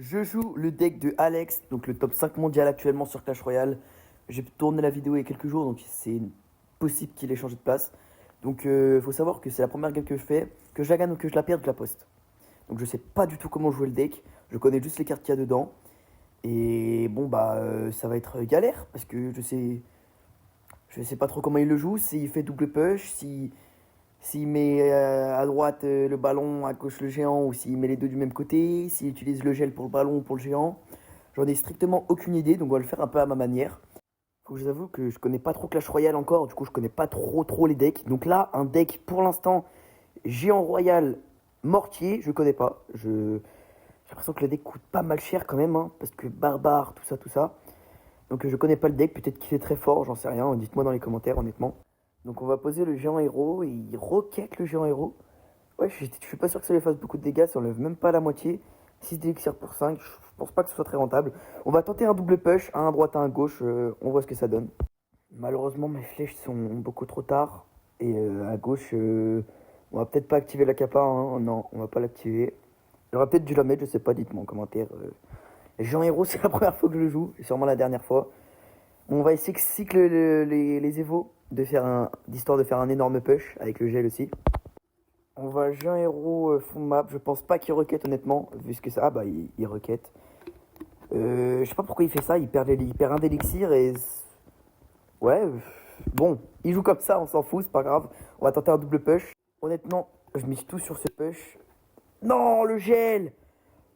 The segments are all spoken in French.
Je joue le deck de Alex, donc le top 5 mondial actuellement sur Clash Royale. J'ai tourné la vidéo il y a quelques jours, donc c'est possible qu'il ait changé de place. Donc faut savoir que c'est la première game que je fais, que je la gagne ou que je la perde, je la poste. Donc je sais pas du tout comment jouer le deck, je connais juste les cartes qu'il y a dedans. Et bon bah ça va être galère, parce que je sais pas trop comment il le joue, s'il fait double push, s'il met à droite le ballon, à gauche le géant, ou s'il met les deux du même côté, s'il utilise le gel pour le ballon ou pour le géant. J'en ai strictement aucune idée, donc on va le faire un peu à ma manière. Faut que je vous avoue que je connais pas trop Clash Royale encore, du coup je connais pas trop les decks. Donc là, un deck pour l'instant, géant royal, mortier, je connais pas. J'ai l'impression que le deck coûte pas mal cher quand même, hein, parce que barbare, tout ça, tout ça. Donc je connais pas le deck, peut-être qu'il est très fort, j'en sais rien, dites-moi dans les commentaires honnêtement. Donc on va poser le géant héros, et il roquette le géant héros. Ouais, je suis pas sûr que ça lui fasse beaucoup de dégâts, ça enlève même pas la moitié. 6 d'élixir pour 5, je pense pas que ce soit très rentable. On va tenter un double push, un à droite, un à gauche, on voit ce que ça donne. Malheureusement, mes flèches sont beaucoup trop tard. Et à gauche, on va peut-être pas activer la capa, hein. Non, on va pas l'activer. J'aurais peut-être dû la mettre, je sais pas, dites-moi en commentaire. Jean Héros, c'est la première fois que je le joue, et sûrement la dernière fois. On va essayer que cycle les évos, d'histoire de faire un énorme push, avec le gel aussi. On va Jean Héros fond de map, je pense pas qu'il requête honnêtement, vu ce que ça... Ah bah il requête. Je sais pas pourquoi il fait ça, il perd un d'élixir et... Ouais, bon, il joue comme ça, on s'en fout, c'est pas grave. On va tenter un double push. Honnêtement, je mise tout sur ce push. Non, le gel.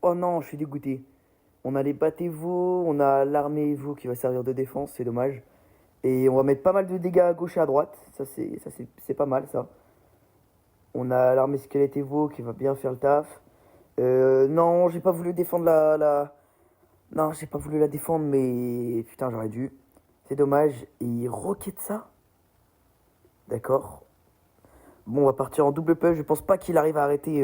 Oh non, je suis dégoûté. On a les battez-vous, on a l'armée Evo qui va servir de défense, c'est dommage. Et on va mettre pas mal de dégâts à gauche et à droite, c'est pas mal ça. On a l'armée squelette Evo qui va bien faire le taf. Non, j'ai pas voulu défendre Non, j'ai pas voulu la défendre, mais putain, j'aurais dû. C'est dommage. Et il roquette ça. D'accord. Bon, on va partir en double push. Je pense pas qu'il arrive à arrêter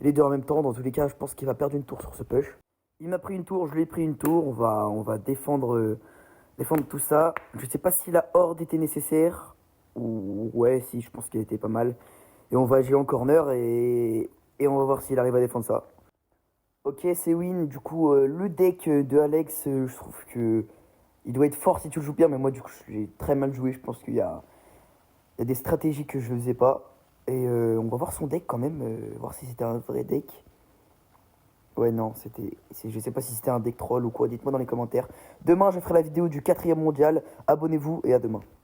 les deux en même temps. Dans tous les cas, je pense qu'il va perdre une tour sur ce push. Il m'a pris une tour, je lui ai pris une tour. On va défendre tout ça. Je sais pas si la horde était nécessaire. Ou ouais, si, je pense qu'elle était pas mal. Et on va agir en corner et on va voir s'il arrive à défendre ça. Ok, c'est win. Du coup, le deck de Alex, je trouve que il doit être fort si tu le joues bien, mais moi, du coup, j'ai très mal joué. Je pense qu'il y a des stratégies que je ne faisais pas. Et on va voir son deck quand même, voir si c'était un vrai deck. Ouais, non, je sais pas si c'était un deck troll ou quoi. Dites-moi dans les commentaires. Demain, je ferai la vidéo du 4ème mondial. Abonnez-vous et à demain.